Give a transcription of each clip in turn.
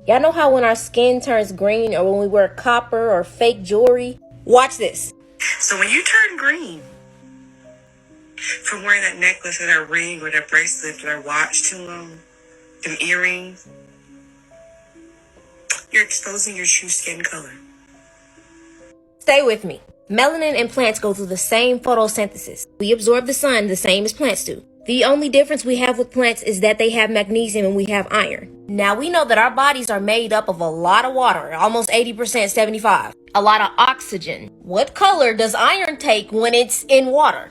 Y'all know how when our skin turns green or when we wear copper or fake jewelry? Watch this. So when you turn green from wearing that necklace or that ring or that bracelet or that watch too long, them earrings, you're exposing your true skin color. Stay with me. Melanin and plants go through the same photosynthesis. We absorb the sun the same as plants do. The only difference we have with plants is that they have magnesium and we have iron. Now we know that our bodies are made up of a lot of water, almost 80%, 75. A lot of oxygen. What color does iron take when it's in water?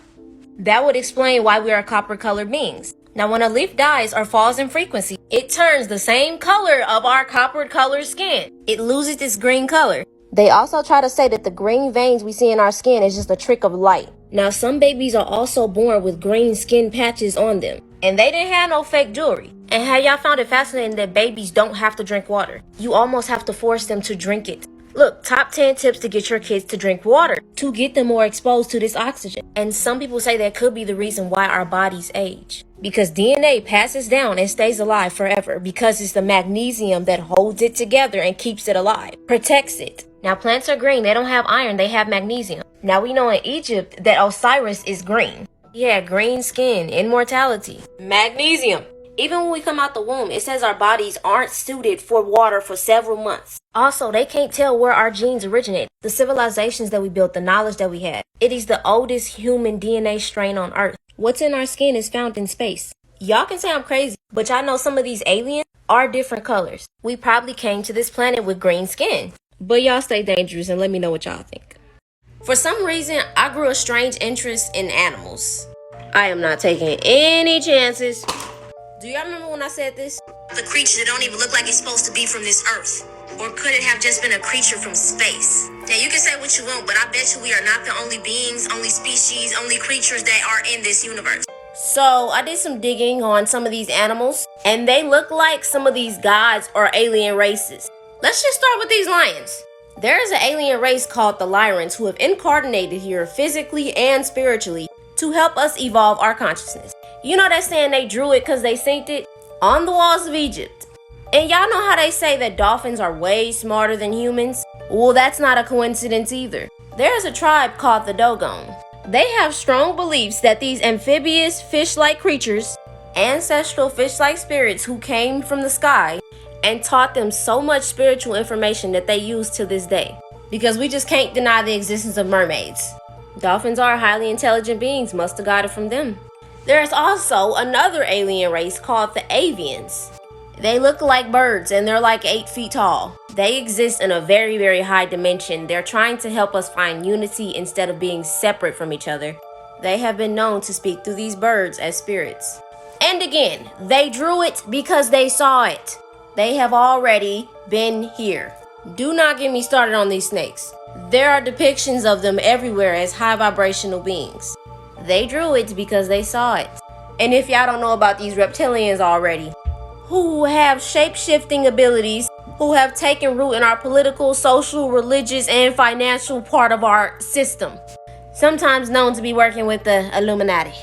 That would explain why we are copper-colored beings. Now when a leaf dies or falls in frequency, it turns the same color of our copper-colored skin. It loses its green color. They also try to say that the green veins we see in our skin is just a trick of light. Now some babies are also born with green skin patches on them, and they didn't have no fake jewelry. And have y'all found it fascinating that babies don't have to drink water? You almost have to force them to drink it. Look, top 10 tips to get your kids to drink water, to get them more exposed to this oxygen. And some people say that could be the reason why our bodies age. Because DNA passes down and stays alive forever because it's the magnesium that holds it together and keeps it alive, protects it. Now plants are green, they don't have iron, they have magnesium. Now we know in Egypt that Osiris is green. Yeah, green skin, immortality, magnesium. Even when we come out the womb, it says our bodies aren't suited for water for several months. Also, they can't tell where our genes originate, the civilizations that we built, the knowledge that we had. It is the oldest human DNA strain on Earth. What's in our skin is found in space. Y'all can say I'm crazy, but y'all know some of these aliens are different colors. We probably came to this planet with green skin. But y'all stay dangerous and let me know what y'all think. For some reason, I grew a strange interest in animals. I am not taking any chances. Do y'all remember when I said this? The creature that don't even look like it's supposed to be from this earth. Or could it have just been a creature from space? Now you can say what you want, but I bet you we are not the only beings, only species, only creatures that are in this universe. So I did some digging on some of these animals, and they look like some of these gods or alien races. Let's just start with these lions. There is an alien race called the Lyrans who have incarnated here physically and spiritually to help us evolve our consciousness. You know that saying they drew it because they synced it? On the walls of Egypt. And y'all know how they say that dolphins are way smarter than humans? Well, that's not a coincidence either. There's a tribe called the Dogon. They have strong beliefs that these amphibious fish-like creatures, ancestral fish-like spirits who came from the sky, and taught them so much spiritual information that they use to this day. Because we just can't deny the existence of mermaids. Dolphins are highly intelligent beings, must have got it from them. There's also another alien race called the avians. They look like birds and they're like 8 feet tall. They exist in a very, very high dimension. They're trying to help us find unity instead of being separate from each other. They have been known to speak through these birds as spirits. And again, they drew it because they saw it. They have already been here. Do not get me started on these snakes. There are depictions of them everywhere as high vibrational beings. They drew it because they saw it. And if y'all don't know about these reptilians already, who have shape-shifting abilities, who have taken root in our political, social, religious, and financial part of our system, sometimes known to be working with the Illuminati.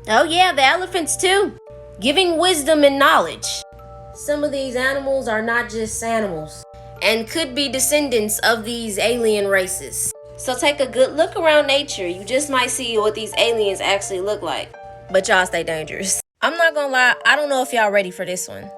Oh yeah, the elephants too, giving wisdom and knowledge. Some of these animals are not just animals and could be descendants of these alien races. So take a good look around nature. You just might see what these aliens actually look like. But y'all stay dangerous. I'm not gonna lie, I don't know if y'all ready for this one.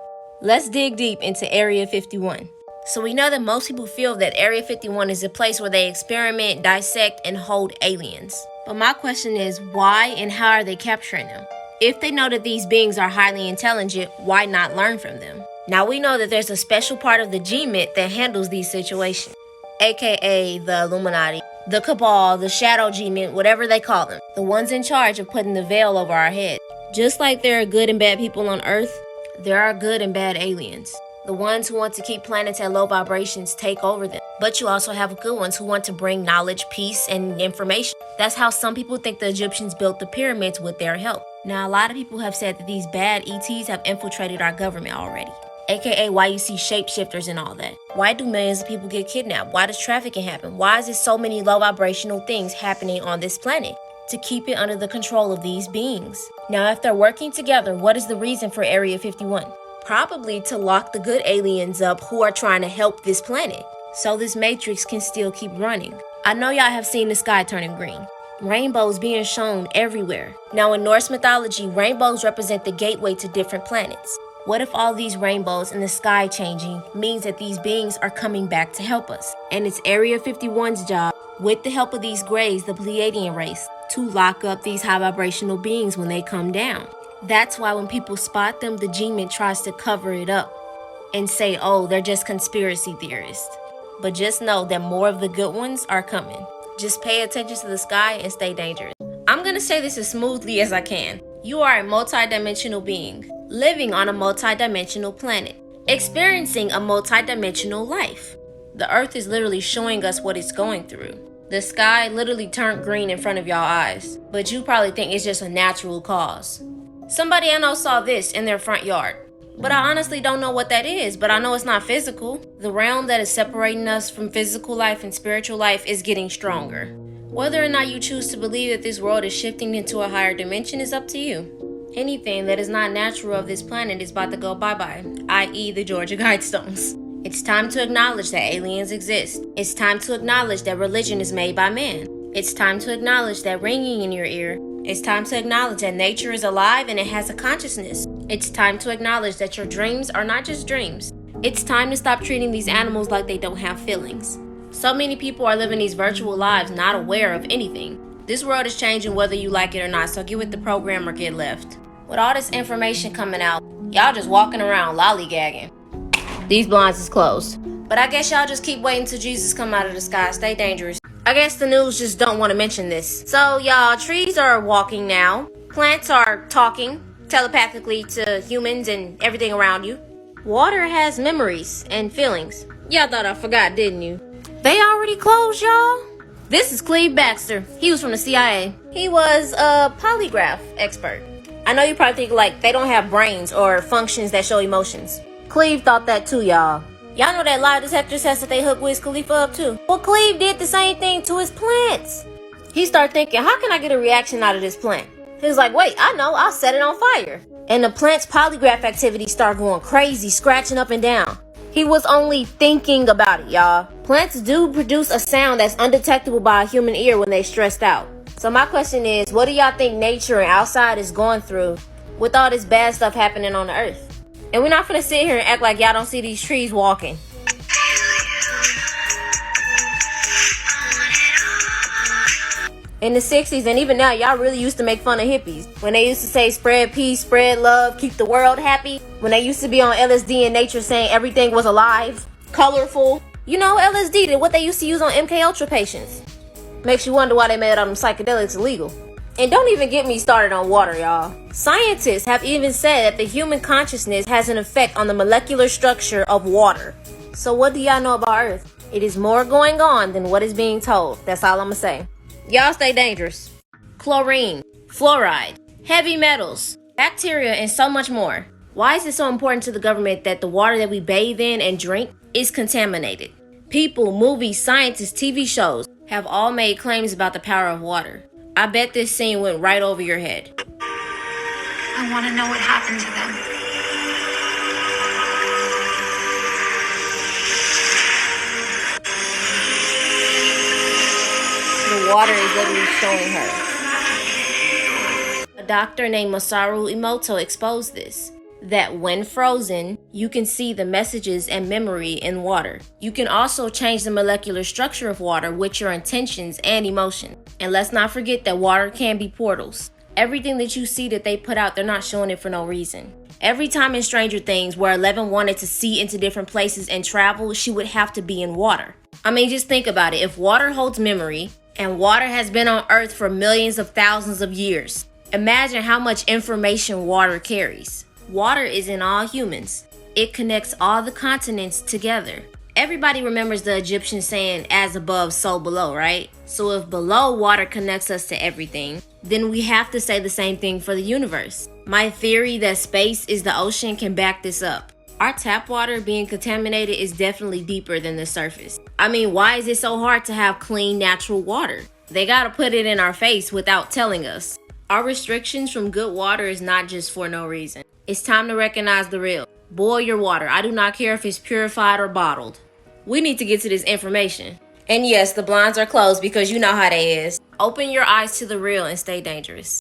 Let's dig deep into Area 51. So we know that most people feel that Area 51 is a place where they experiment, dissect, and hold aliens. But my question is, why and how are they capturing them? If they know that these beings are highly intelligent, why not learn from them? Now we know that there's a special part of the G-Myth that handles these situations, aka the Illuminati, the Cabal, the Shadow G-Myth, whatever they call them, the ones in charge of putting the veil over our head. Just like there are good and bad people on Earth, there are good and bad aliens. The ones who want to keep planets at low vibrations take over them. But you also have good ones who want to bring knowledge, peace, and information. That's how some people think the Egyptians built the pyramids with their help. Now, a lot of people have said that these bad ETs have infiltrated our government already. AKA why you see shapeshifters and all that. Why do millions of people get kidnapped? Why does trafficking happen? Why is there so many low vibrational things happening on this planet? To keep it under the control of these beings. Now, if they're working together, what is the reason for Area 51? Probably to lock the good aliens up who are trying to help this planet, so this matrix can still keep running. I know y'all have seen the sky turning green. Rainbows being shown everywhere. Now in Norse mythology, rainbows represent the gateway to different planets. What if all these rainbows in the sky changing means that these beings are coming back to help us? And it's Area 51's job, with the help of these Greys, the Pleiadian race, to lock up these high vibrational beings when they come down. That's why when people spot them, the G-Man tries to cover it up and say, oh, they're just conspiracy theorists. But just know that more of the good ones are coming. Just pay attention to the sky and stay dangerous. I'm gonna say this as smoothly as I can. You are a multidimensional being, living on a multidimensional planet, experiencing a multidimensional life. The earth is literally showing us what it's going through. The sky literally turned green in front of y'all eyes, but you probably think it's just a natural cause. Somebody I know saw this in their front yard, but I honestly don't know what that is, but I know it's not physical. The realm that is separating us from physical life and spiritual life is getting stronger. Whether or not you choose to believe that this world is shifting into a higher dimension is up to you. Anything that is not natural of this planet is about to go bye-bye, i.e. the Georgia Guidestones. It's time to acknowledge that aliens exist. It's time to acknowledge that religion is made by man. It's time to acknowledge that ringing in your ear. It's time to acknowledge that nature is alive and it has a consciousness. It's time to acknowledge that your dreams are not just dreams. It's time to stop treating these animals like they don't have feelings. So many people are living these virtual lives not aware of anything. This world is changing whether you like it or not, so get with the program or get left. With all this information coming out, y'all just walking around lollygagging. These blinds is closed. But I guess y'all just keep waiting till Jesus come out of the sky. Stay dangerous. I guess the news just don't want to mention this. So y'all, trees are walking now. Plants are talking telepathically to humans and everything around you. Water has memories and feelings. Y'all thought I forgot, didn't you? They already closed, y'all. This is Cleve Baxter. He was from the CIA. He was a polygraph expert. I know you probably think like they don't have brains or functions that show emotions. Cleve thought that too, y'all. Y'all know that lie detector test that they hooked Wiz Khalifa up to? Well, Cleve did the same thing to his plants. He started thinking, how can I get a reaction out of this plant? He was like, wait, I know, I'll set it on fire. And the plant's polygraph activity started going crazy, scratching up and down. He was only thinking about it, y'all. Plants do produce a sound that's undetectable by a human ear when they're stressed out. So my question is, what do y'all think nature and outside is going through with all this bad stuff happening on the earth? And we're not gonna sit here and act like y'all don't see these trees walking. In the 60s and even now, y'all really used to make fun of hippies. When they used to say spread peace, spread love, keep the world happy. When they used to be on LSD in nature saying everything was alive, colorful. You know, LSD, what they used to use on MK Ultra patients. Makes you wonder why they made all them psychedelics illegal. And don't even get me started on water, y'all. Scientists have even said that the human consciousness has an effect on the molecular structure of water. So what do y'all know about Earth? It is more going on than what is being told. That's all I'm gonna say. Y'all stay dangerous. Chlorine, fluoride, heavy metals, bacteria, and so much more. Why is it so important to the government that the water that we bathe in and drink is contaminated? People, movies, scientists, TV shows have all made claims about the power of water. I bet this scene went right over your head. I want to know what happened to them. The water is literally showing her. A doctor named Masaru Emoto exposed this. That when frozen, you can see the messages and memory in water. You can also change the molecular structure of water with your intentions and emotions. And let's not forget that water can be portals. Everything that you see that they put out, they're not showing it for no reason. Every time in Stranger Things where Eleven wanted to see into different places and travel, she would have to be in water. I mean, just think about it. If water holds memory, and water has been on Earth for millions of thousands of years, imagine how much information water carries. Water is in all humans. It connects all the continents together. Everybody remembers the Egyptian saying, as above, so below, right? So if below water connects us to everything, then we have to say the same thing for the universe. My theory that space is the ocean can back this up. Our tap water being contaminated is definitely deeper than the surface. I mean, why is it so hard to have clean, natural water? They gotta put it in our face without telling us. Our restrictions from good water is not just for no reason. It's time to recognize the real. Boil your water. I do not care if it's purified or bottled. We need to get to this information. And yes, the blinds are closed because you know how they is. Open your eyes to the real and stay dangerous.